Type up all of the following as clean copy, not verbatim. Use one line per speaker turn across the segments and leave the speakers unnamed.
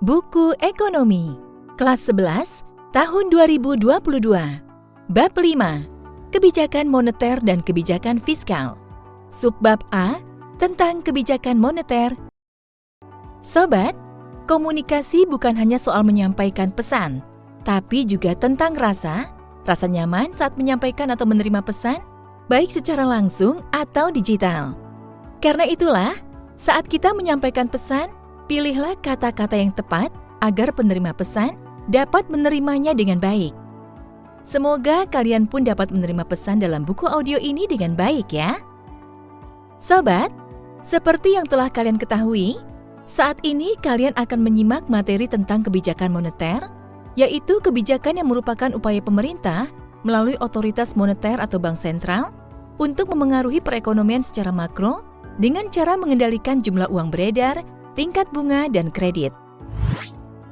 Buku Ekonomi, kelas 11, tahun 2022, Bab 5, Kebijakan Moneter dan Kebijakan Fiskal. Subbab A, tentang kebijakan moneter. Sobat, komunikasi bukan hanya soal menyampaikan pesan, tapi juga tentang rasa nyaman saat menyampaikan atau menerima pesan, baik secara langsung atau digital. Karena itulah, saat kita menyampaikan pesan, pilihlah kata-kata yang tepat agar penerima pesan dapat menerimanya dengan baik. Semoga kalian pun dapat menerima pesan dalam buku audio ini dengan baik ya. Sobat, seperti yang telah kalian ketahui, saat ini kalian akan menyimak materi tentang kebijakan moneter, yaitu kebijakan yang merupakan upaya pemerintah melalui otoritas moneter atau bank sentral untuk memengaruhi perekonomian secara makro dengan cara mengendalikan jumlah uang beredar, tingkat bunga, dan kredit.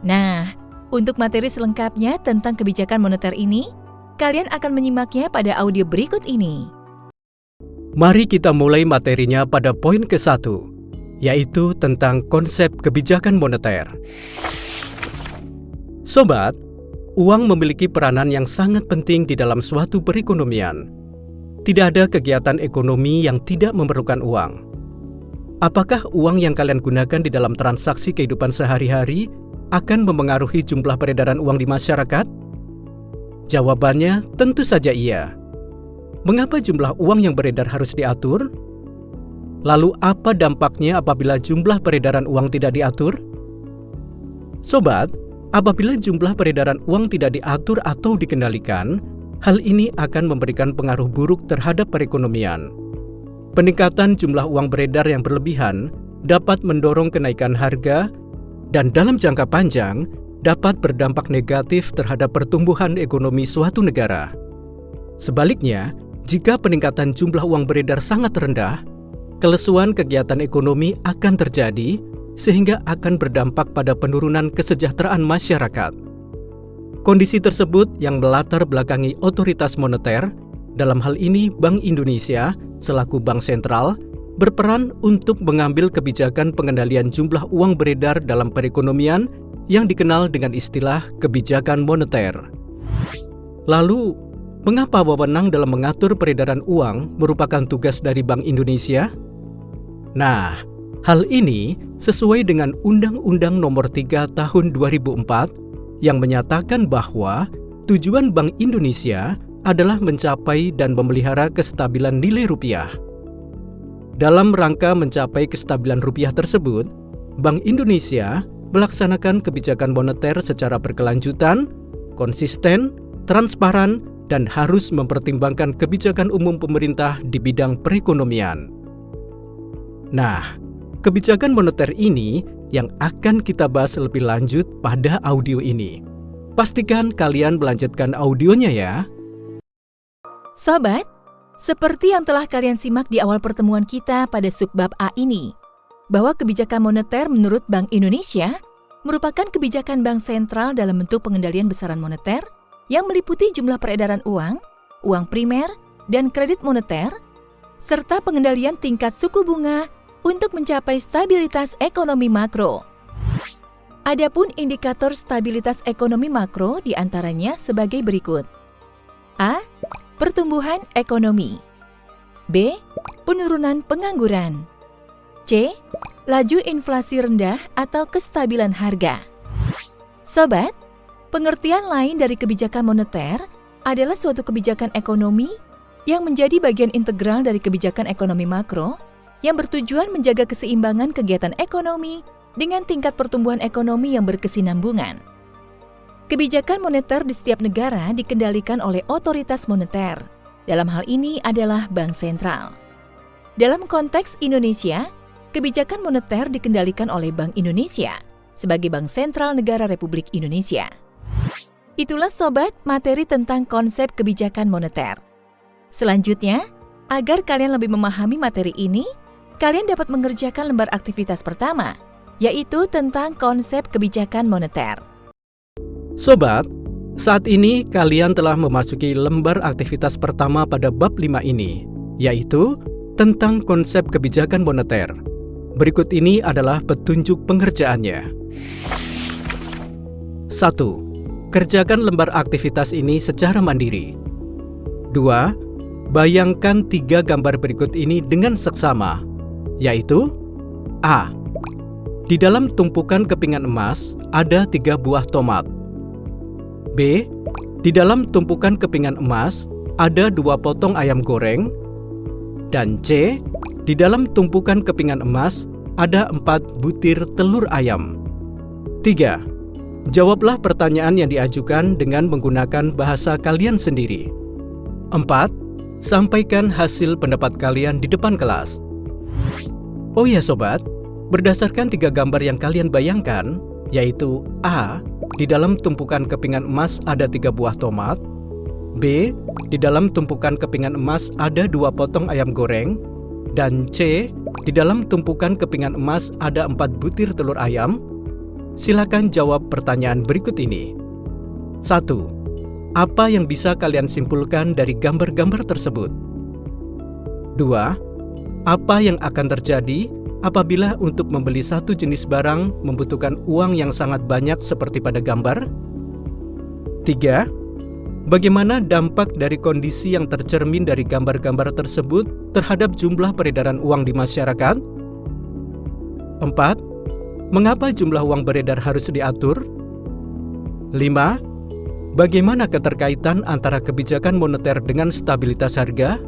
Nah, untuk materi selengkapnya tentang kebijakan moneter ini, kalian akan menyimaknya pada audio berikut ini.
Mari kita mulai materinya pada poin ke-1, yaitu tentang konsep kebijakan moneter. Sobat, uang memiliki peranan yang sangat penting di dalam suatu perekonomian. Tidak ada kegiatan ekonomi yang tidak memerlukan uang. Apakah uang yang kalian gunakan di dalam transaksi kehidupan sehari-hari akan memengaruhi jumlah peredaran uang di masyarakat? Jawabannya tentu saja iya. Mengapa jumlah uang yang beredar harus diatur? Lalu apa dampaknya apabila jumlah peredaran uang tidak diatur? Sobat, apabila jumlah peredaran uang tidak diatur atau dikendalikan, hal ini akan memberikan pengaruh buruk terhadap perekonomian. Peningkatan jumlah uang beredar yang berlebihan dapat mendorong kenaikan harga dan dalam jangka panjang dapat berdampak negatif terhadap pertumbuhan ekonomi suatu negara. Sebaliknya, jika peningkatan jumlah uang beredar sangat rendah, kelesuan kegiatan ekonomi akan terjadi sehingga akan berdampak pada penurunan kesejahteraan masyarakat. Kondisi tersebut yang melatar belakangi otoritas moneter, dalam hal ini Bank Indonesia selaku bank sentral, berperan untuk mengambil kebijakan pengendalian jumlah uang beredar dalam perekonomian yang dikenal dengan istilah kebijakan moneter. Lalu, mengapa wewenang dalam mengatur peredaran uang merupakan tugas dari Bank Indonesia? Nah, hal ini sesuai dengan Undang-Undang Nomor 3 Tahun 2004 yang menyatakan bahwa tujuan Bank Indonesia adalah mencapai dan memelihara kestabilan nilai rupiah. Dalam rangka mencapai kestabilan rupiah tersebut, Bank Indonesia melaksanakan kebijakan moneter secara berkelanjutan, konsisten, transparan, dan harus mempertimbangkan kebijakan umum pemerintah di bidang perekonomian. Nah, kebijakan moneter ini yang akan kita bahas lebih lanjut pada audio ini. Pastikan kalian melanjutkan audionya ya.
Sobat, seperti yang telah kalian simak di awal pertemuan kita pada subbab A ini, bahwa kebijakan moneter menurut Bank Indonesia merupakan kebijakan bank sentral dalam bentuk pengendalian besaran moneter yang meliputi jumlah peredaran uang, uang primer, dan kredit moneter, serta pengendalian tingkat suku bunga untuk mencapai stabilitas ekonomi makro. Adapun indikator stabilitas ekonomi makro diantaranya sebagai berikut. A. Pertumbuhan ekonomi. B. Penurunan pengangguran. C. Laju inflasi rendah atau kestabilan harga. Sobat, pengertian lain dari kebijakan moneter adalah suatu kebijakan ekonomi yang menjadi bagian integral dari kebijakan ekonomi makro yang bertujuan menjaga keseimbangan kegiatan ekonomi dengan tingkat pertumbuhan ekonomi yang berkesinambungan. Kebijakan moneter di setiap negara dikendalikan oleh otoritas moneter. Dalam hal ini adalah bank sentral. Dalam konteks Indonesia, kebijakan moneter dikendalikan oleh Bank Indonesia sebagai bank sentral negara Republik Indonesia. Itulah sobat materi tentang konsep kebijakan moneter. Selanjutnya, agar kalian lebih memahami materi ini, kalian dapat mengerjakan lembar aktivitas pertama, yaitu tentang konsep kebijakan moneter.
Sobat, saat ini kalian telah memasuki lembar aktivitas pertama pada bab 5 ini, yaitu tentang konsep kebijakan moneter. Berikut ini adalah petunjuk pengerjaannya. 1. Kerjakan lembar aktivitas ini secara mandiri. 2. Bayangkan 3 gambar berikut ini dengan seksama, yaitu A. Di dalam tumpukan kepingan emas ada 3 buah tomat. B. Di dalam tumpukan kepingan emas ada 2 potong ayam goreng. Dan C. Di dalam tumpukan kepingan emas ada 4 butir telur ayam. 3. Jawablah pertanyaan yang diajukan dengan menggunakan bahasa kalian sendiri. 4. Sampaikan hasil pendapat kalian di depan kelas. Oh ya sobat, berdasarkan 3 gambar yang kalian bayangkan, yaitu A. Di dalam tumpukan kepingan emas ada 3 buah tomat. B. Di dalam tumpukan kepingan emas ada 2 potong ayam goreng. Dan C. Di dalam tumpukan kepingan emas ada 4 butir telur ayam. Silakan jawab pertanyaan berikut ini. 1. Apa yang bisa kalian simpulkan dari gambar-gambar tersebut? 2. Apa yang akan terjadi apabila untuk membeli satu jenis barang membutuhkan uang yang sangat banyak seperti pada gambar? 3. Bagaimana dampak dari kondisi yang tercermin dari gambar-gambar tersebut terhadap jumlah peredaran uang di masyarakat? 4. Mengapa jumlah uang beredar harus diatur? 5. Bagaimana keterkaitan antara kebijakan moneter dengan stabilitas harga?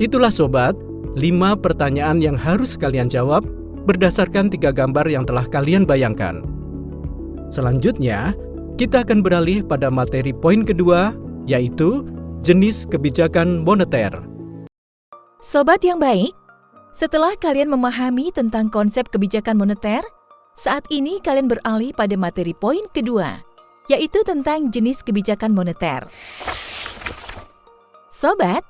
Itulah sobat, 5 pertanyaan yang harus kalian jawab berdasarkan 3 gambar yang telah kalian bayangkan. Selanjutnya, kita akan beralih pada materi poin kedua, yaitu jenis kebijakan moneter.
Sobat yang baik, setelah kalian memahami tentang konsep kebijakan moneter, saat ini kalian beralih pada materi poin kedua, yaitu tentang jenis kebijakan moneter. Sobat,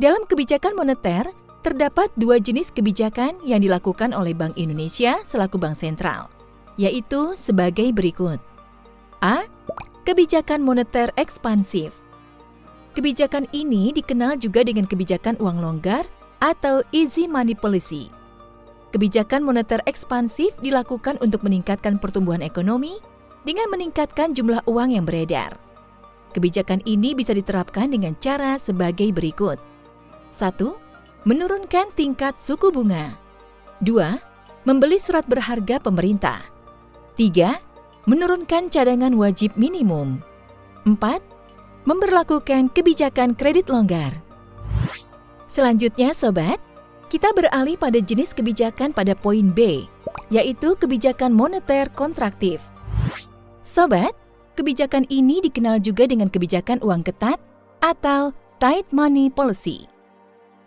dalam kebijakan moneter, terdapat 2 jenis kebijakan yang dilakukan oleh Bank Indonesia selaku Bank Sentral, yaitu sebagai berikut. A. Kebijakan moneter ekspansif. Kebijakan ini dikenal juga dengan kebijakan uang longgar atau easy money policy. Kebijakan moneter ekspansif dilakukan untuk meningkatkan pertumbuhan ekonomi dengan meningkatkan jumlah uang yang beredar. Kebijakan ini bisa diterapkan dengan cara sebagai berikut. 1. Menurunkan tingkat suku bunga. 2. Membeli surat berharga pemerintah. 3. Menurunkan cadangan wajib minimum. 4. Memberlakukan kebijakan kredit longgar. Selanjutnya sobat, kita beralih pada jenis kebijakan pada poin B, yaitu kebijakan moneter kontraktif. Sobat, kebijakan ini dikenal juga dengan kebijakan uang ketat atau tight money policy.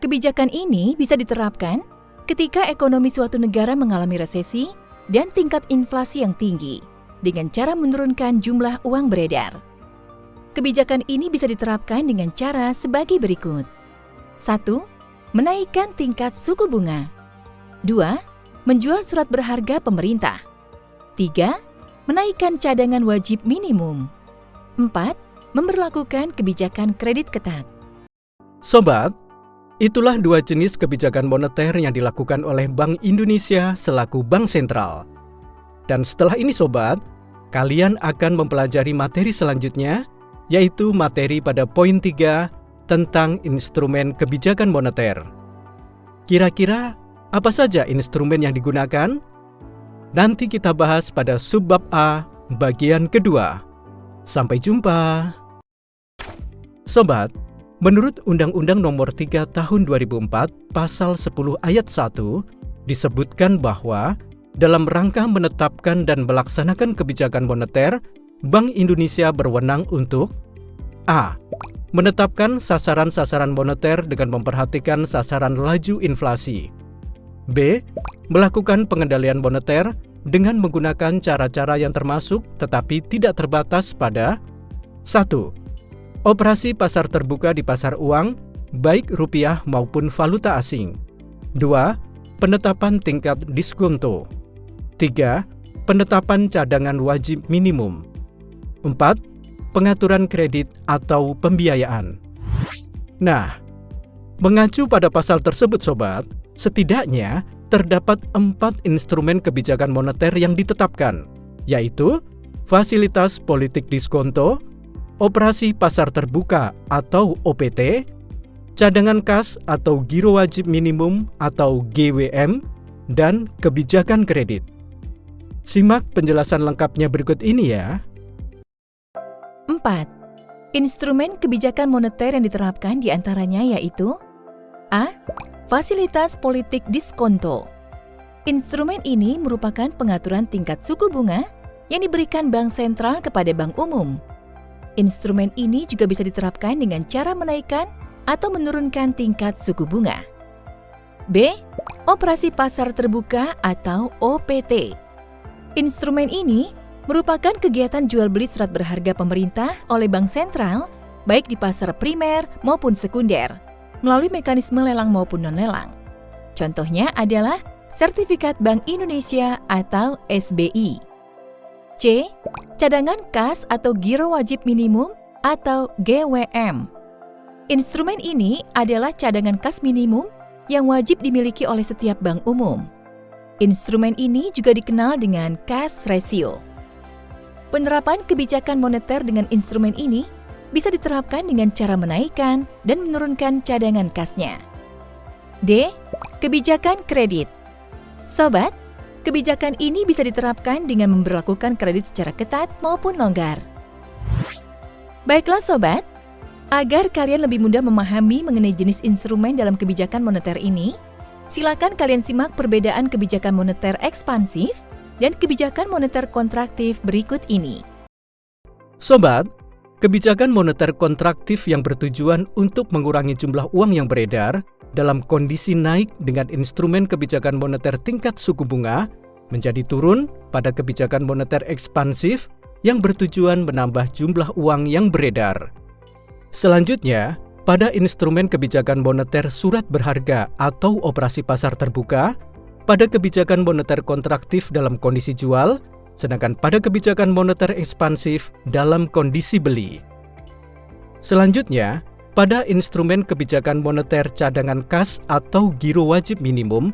Kebijakan ini bisa diterapkan ketika ekonomi suatu negara mengalami resesi dan tingkat inflasi yang tinggi dengan cara menurunkan jumlah uang beredar. Kebijakan ini bisa diterapkan dengan cara sebagai berikut. 1. Menaikkan tingkat suku bunga. 2. Menjual surat berharga pemerintah. 3. Menaikkan cadangan wajib minimum. 4. Memberlakukan kebijakan kredit ketat.
Sobat, itulah 2 jenis kebijakan moneter yang dilakukan oleh Bank Indonesia selaku Bank Sentral. Dan setelah ini sobat, kalian akan mempelajari materi selanjutnya, yaitu materi pada poin 3 tentang instrumen kebijakan moneter. Kira-kira apa saja instrumen yang digunakan? Nanti kita bahas pada subbab A bagian kedua. Sampai jumpa. Sobat, menurut Undang-Undang Nomor 3 Tahun 2004 Pasal 10 Ayat 1 disebutkan bahwa dalam rangka menetapkan dan melaksanakan kebijakan moneter, Bank Indonesia berwenang untuk A. Menetapkan sasaran-sasaran moneter dengan memperhatikan sasaran laju inflasi. B. Melakukan pengendalian moneter dengan menggunakan cara-cara yang termasuk tetapi tidak terbatas pada 1. Operasi pasar terbuka di pasar uang, baik rupiah maupun valuta asing. 2. Penetapan tingkat diskonto. 3. Penetapan cadangan wajib minimum. 4. Pengaturan kredit atau pembiayaan. Nah, mengacu pada pasal tersebut sobat, setidaknya terdapat 4 instrumen kebijakan moneter yang ditetapkan, yaitu fasilitas politik diskonto, operasi pasar terbuka atau OPT, cadangan kas atau giro wajib minimum atau GWM, dan kebijakan kredit. Simak penjelasan lengkapnya berikut ini ya.
4. Instrumen kebijakan moneter yang diterapkan diantaranya yaitu A. Fasilitas politik diskonto. Instrumen ini merupakan pengaturan tingkat suku bunga yang diberikan bank sentral kepada bank umum. Instrumen ini juga bisa diterapkan dengan cara menaikkan atau menurunkan tingkat suku bunga. B. Operasi pasar terbuka atau OPT. Instrumen ini merupakan kegiatan jual beli surat berharga pemerintah oleh bank sentral, baik di pasar primer maupun sekunder, melalui mekanisme lelang maupun non-lelang. Contohnya adalah Sertifikat Bank Indonesia atau SBI. C. Cadangan kas atau giro wajib minimum atau GWM. Instrumen ini adalah cadangan kas minimum yang wajib dimiliki oleh setiap bank umum. Instrumen ini juga dikenal dengan cash ratio. Penerapan kebijakan moneter dengan instrumen ini bisa diterapkan dengan cara menaikkan dan menurunkan cadangan kasnya. D. Kebijakan kredit. Sobat, kebijakan ini bisa diterapkan dengan memberlakukan kredit secara ketat maupun longgar. Baiklah sobat, agar kalian lebih mudah memahami mengenai jenis instrumen dalam kebijakan moneter ini, silakan kalian simak perbedaan kebijakan moneter ekspansif dan kebijakan moneter kontraktif berikut ini.
Sobat, kebijakan moneter kontraktif yang bertujuan untuk mengurangi jumlah uang yang beredar dalam kondisi naik dengan instrumen kebijakan moneter tingkat suku bunga menjadi turun pada kebijakan moneter ekspansif yang bertujuan menambah jumlah uang yang beredar. Selanjutnya, pada instrumen kebijakan moneter surat berharga atau operasi pasar terbuka, pada kebijakan moneter kontraktif dalam kondisi jual, sedangkan pada kebijakan moneter ekspansif dalam kondisi beli. Selanjutnya, pada instrumen kebijakan moneter cadangan kas atau giro wajib minimum,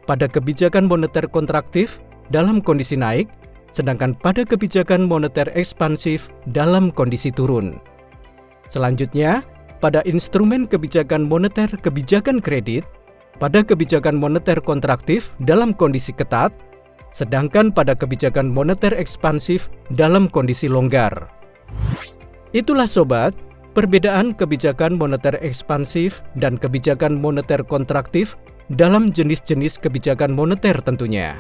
pada kebijakan moneter kontraktif dalam kondisi naik, sedangkan pada kebijakan moneter ekspansif dalam kondisi turun. Selanjutnya, pada instrumen kebijakan moneter kebijakan kredit, pada kebijakan moneter kontraktif dalam kondisi ketat, sedangkan pada kebijakan moneter ekspansif dalam kondisi longgar. Itulah sobat, perbedaan kebijakan moneter ekspansif dan kebijakan moneter kontraktif dalam jenis-jenis kebijakan moneter tentunya.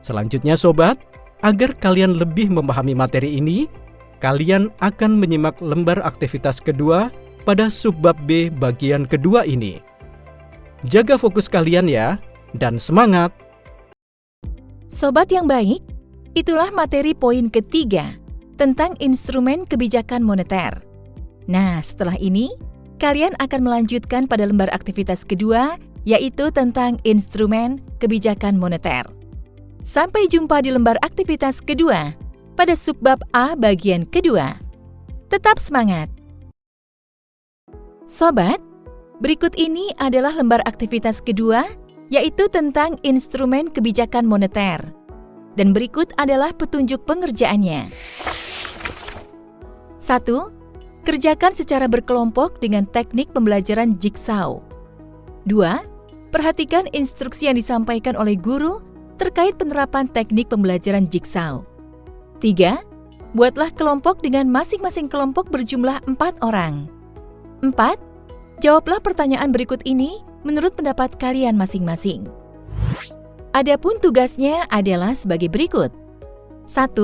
Selanjutnya sobat, agar kalian lebih memahami materi ini, kalian akan menyimak lembar aktivitas kedua pada subbab B bagian kedua ini. Jaga fokus kalian ya, dan semangat!
Sobat yang baik, itulah materi poin ketiga tentang instrumen kebijakan moneter. Nah, setelah ini, kalian akan melanjutkan pada lembar aktivitas kedua, yaitu tentang instrumen kebijakan moneter. Sampai jumpa di lembar aktivitas kedua pada subbab A bagian kedua. Tetap semangat! Sobat, berikut ini adalah lembar aktivitas kedua, yaitu tentang instrumen kebijakan moneter. Dan berikut adalah petunjuk pengerjaannya. 1. Kerjakan secara berkelompok dengan teknik pembelajaran jigsaw. 2. Perhatikan instruksi yang disampaikan oleh guru terkait penerapan teknik pembelajaran jigsaw. 3. Buatlah kelompok dengan masing-masing kelompok berjumlah 4 orang. 4. Jawablah pertanyaan berikut ini menurut pendapat kalian masing-masing. Adapun tugasnya adalah sebagai berikut. 1.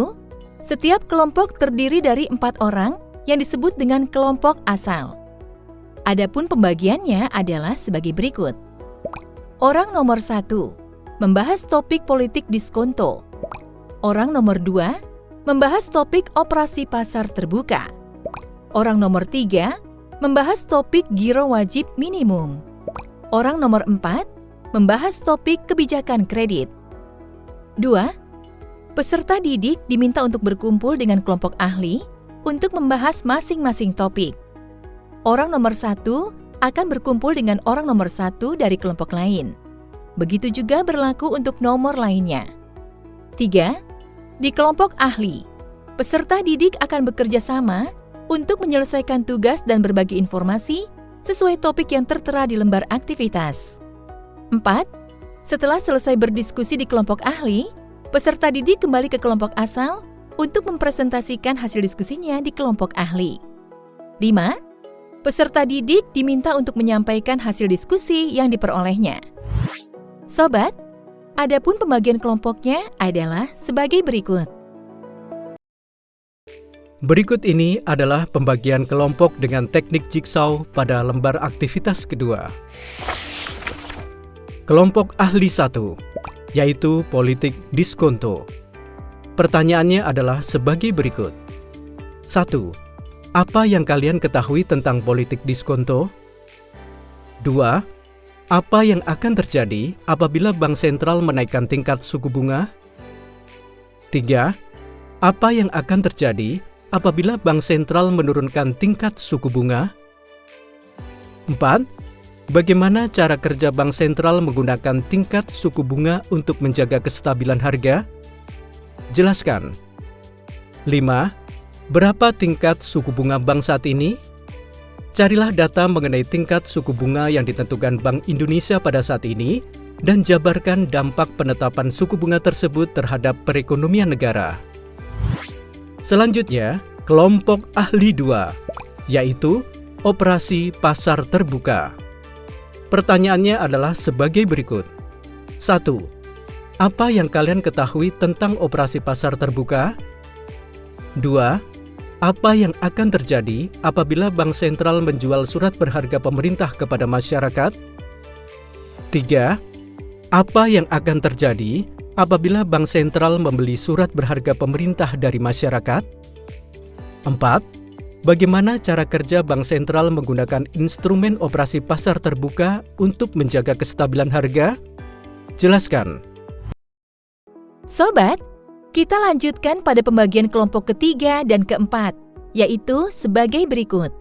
Setiap kelompok terdiri dari 4 orang yang disebut dengan kelompok asal. Adapun pembagiannya adalah sebagai berikut. Orang nomor 1, membahas topik politik diskonto. Orang nomor 2, membahas topik operasi pasar terbuka. Orang nomor 3, membahas topik giro wajib minimum. Orang nomor 4, membahas topik kebijakan kredit. 2. Peserta didik diminta untuk berkumpul dengan kelompok ahli untuk membahas masing-masing topik. Orang nomor 1 akan berkumpul dengan orang nomor 1 dari kelompok lain. Begitu juga berlaku untuk nomor lainnya. 3. Di kelompok ahli, Peserta didik akan bekerja sama untuk menyelesaikan tugas dan berbagi informasi sesuai topik yang tertera di lembar aktivitas. 4. Setelah selesai berdiskusi di kelompok ahli, peserta didik kembali ke kelompok asal untuk mempresentasikan hasil diskusinya di kelompok ahli. 5. Peserta didik diminta untuk menyampaikan hasil diskusi yang diperolehnya. Sobat, adapun pembagian kelompoknya adalah sebagai berikut.
Berikut ini adalah pembagian kelompok dengan teknik jigsaw pada lembar aktivitas kedua. Kelompok ahli 1, yaitu politik diskonto. Pertanyaannya adalah sebagai berikut. 1. Apa yang kalian ketahui tentang politik diskonto? 2. Apa yang akan terjadi apabila Bank Sentral menaikkan tingkat suku bunga? 3. Apa yang akan terjadi apabila Bank Sentral menurunkan tingkat suku bunga? 4. Bagaimana cara kerja Bank Sentral menggunakan tingkat suku bunga untuk menjaga kestabilan harga? Jelaskan. 5. Berapa tingkat suku bunga bank saat ini? Carilah data mengenai tingkat suku bunga yang ditentukan Bank Indonesia pada saat ini dan jabarkan dampak penetapan suku bunga tersebut terhadap perekonomian negara. Selanjutnya, kelompok ahli 2, yaitu operasi pasar terbuka. Pertanyaannya adalah sebagai berikut. 1. Apa yang kalian ketahui tentang operasi pasar terbuka? 2. Apa yang akan terjadi apabila Bank Sentral menjual surat berharga pemerintah kepada masyarakat? 3. Apa yang akan terjadi apabila Bank Sentral membeli surat berharga pemerintah dari masyarakat? 4. Bagaimana cara kerja Bank Sentral menggunakan instrumen operasi pasar terbuka untuk menjaga kestabilan harga? Jelaskan.
Sobat, kita lanjutkan pada pembagian kelompok ketiga dan keempat, yaitu sebagai berikut.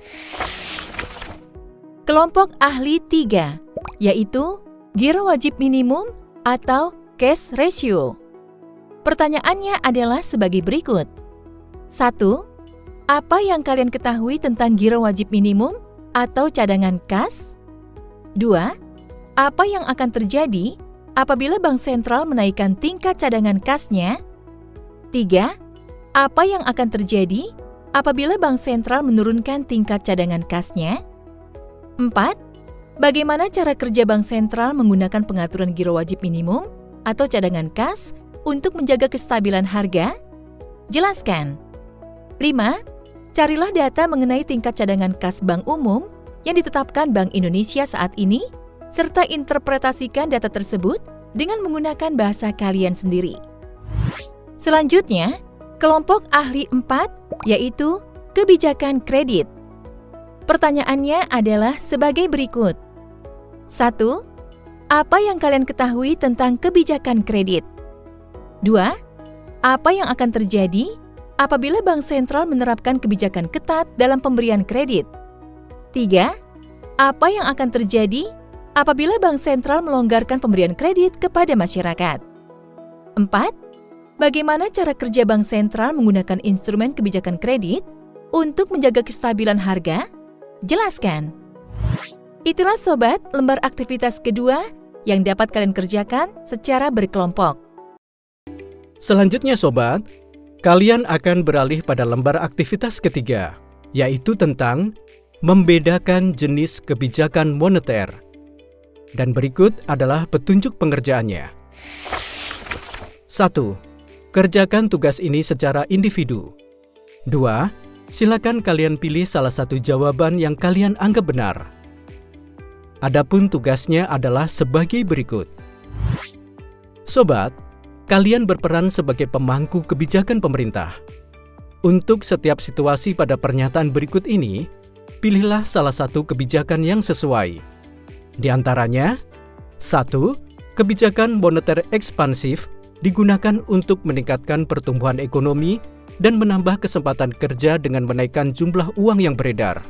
Kelompok ahli 3, yaitu giro wajib minimum atau cash ratio. Pertanyaannya adalah sebagai berikut. 1. Apa yang kalian ketahui tentang giro wajib minimum atau cadangan kas? 2. Apa yang akan terjadi apabila Bank Sentral menaikkan tingkat cadangan kasnya? 3. Apa yang akan terjadi apabila Bank Sentral menurunkan tingkat cadangan kasnya? 4. Bagaimana cara kerja Bank Sentral menggunakan pengaturan giro wajib minimum atau cadangan kas untuk menjaga kestabilan harga? Jelaskan. 5. Carilah data mengenai tingkat cadangan kas bank umum yang ditetapkan Bank Indonesia saat ini, serta interpretasikan data tersebut dengan menggunakan bahasa kalian sendiri. Selanjutnya, kelompok ahli 4, yaitu kebijakan kredit. Pertanyaannya adalah sebagai berikut. 1. Apa yang kalian ketahui tentang kebijakan kredit? 2. Apa yang akan terjadi apabila Bank Sentral menerapkan kebijakan ketat dalam pemberian kredit? 3. Apa yang akan terjadi apabila Bank Sentral melonggarkan pemberian kredit kepada masyarakat? 4. Bagaimana cara kerja Bank Sentral menggunakan instrumen kebijakan kredit untuk menjaga kestabilan harga? Jelaskan. Itulah sobat, lembar aktivitas kedua yang dapat kalian kerjakan secara berkelompok.
Selanjutnya sobat, kalian akan beralih pada lembar aktivitas ketiga, yaitu tentang membedakan jenis kebijakan moneter. Dan berikut adalah petunjuk pengerjaannya. 1. Kerjakan tugas ini secara individu. 2. Silakan kalian pilih salah satu jawaban yang kalian anggap benar. Adapun tugasnya adalah sebagai berikut. Sobat, kalian berperan sebagai pemangku kebijakan pemerintah. Untuk setiap situasi pada pernyataan berikut ini, pilihlah salah satu kebijakan yang sesuai. Di antaranya, 1. Kebijakan moneter ekspansif digunakan untuk meningkatkan pertumbuhan ekonomi dan menambah kesempatan kerja dengan menaikkan jumlah uang yang beredar.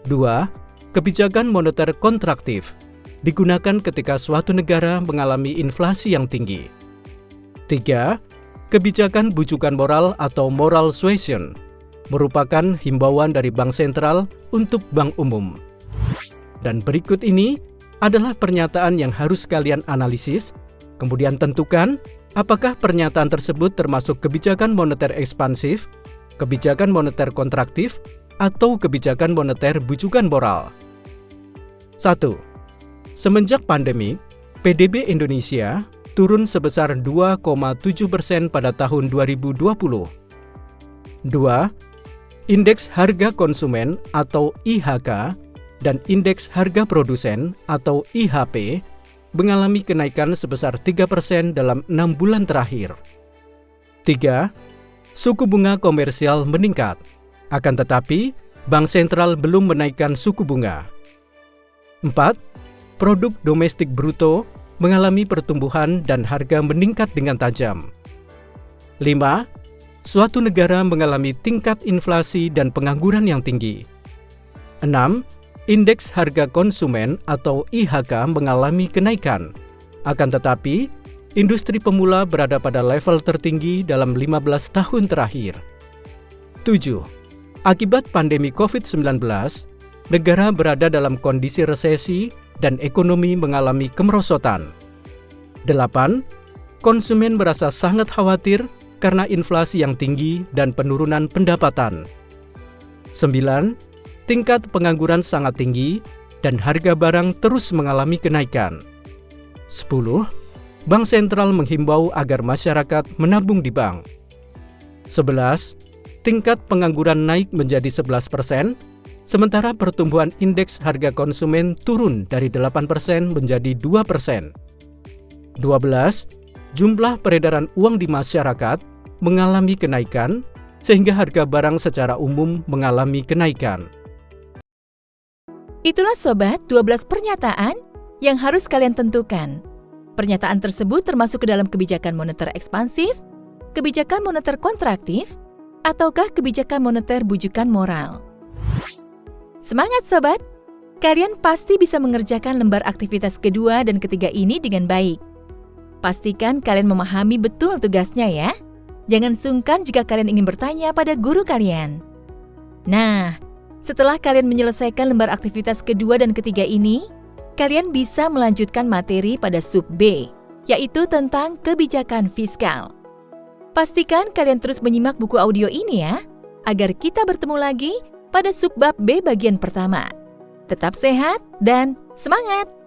2. Kebijakan moneter kontraktif digunakan ketika suatu negara mengalami inflasi yang tinggi. 3. kebijakan bujukan moral atau moral suasion merupakan himbauan dari Bank Sentral untuk bank umum. Dan berikut ini adalah pernyataan yang harus kalian analisis, kemudian tentukan apakah pernyataan tersebut termasuk kebijakan moneter ekspansif, kebijakan moneter kontraktif, atau kebijakan moneter bujukan moral. 1. Semenjak pandemi, PDB Indonesia turun sebesar 2,7% pada tahun 2020. 2. Indeks harga konsumen atau IHK dan indeks harga produsen atau IHP mengalami kenaikan sebesar 3% dalam 6 bulan terakhir. 3. Suku bunga komersial meningkat, akan tetapi Bank Sentral belum menaikkan suku bunga. 4. Produk domestik bruto mengalami pertumbuhan dan harga meningkat dengan tajam. 5. Suatu negara mengalami tingkat inflasi dan pengangguran yang tinggi. 6. Indeks harga konsumen atau IHK mengalami kenaikan. Akan tetapi, industri pemula berada pada level tertinggi dalam 15 tahun terakhir. 7. Akibat pandemi COVID-19, negara berada dalam kondisi resesi dan ekonomi mengalami kemerosotan. 8. Konsumen merasa sangat khawatir karena inflasi yang tinggi dan penurunan pendapatan. 9. Tingkat pengangguran sangat tinggi dan harga barang terus mengalami kenaikan. 10. Bank Sentral menghimbau agar masyarakat menabung di bank. 11. Tingkat pengangguran naik menjadi 11%, sementara pertumbuhan indeks harga konsumen turun dari 8% menjadi 2%. 12. Jumlah peredaran uang di masyarakat mengalami kenaikan, sehingga harga barang secara umum mengalami kenaikan.
Itulah Sobat 12 pernyataan yang harus kalian tentukan. Pernyataan tersebut termasuk ke dalam kebijakan moneter ekspansif, kebijakan moneter kontraktif, ataukah kebijakan moneter bujukan moral. Semangat Sobat! Kalian pasti bisa mengerjakan lembar aktivitas kedua dan ketiga ini dengan baik. Pastikan kalian memahami betul tugasnya ya. Jangan sungkan jika kalian ingin bertanya pada guru kalian. Nah, setelah kalian menyelesaikan lembar aktivitas kedua dan ketiga ini, kalian bisa melanjutkan materi pada sub B, yaitu tentang kebijakan fiskal. Pastikan kalian terus menyimak buku audio ini ya, agar kita bertemu lagi pada subbab B bagian pertama. Tetap sehat dan semangat!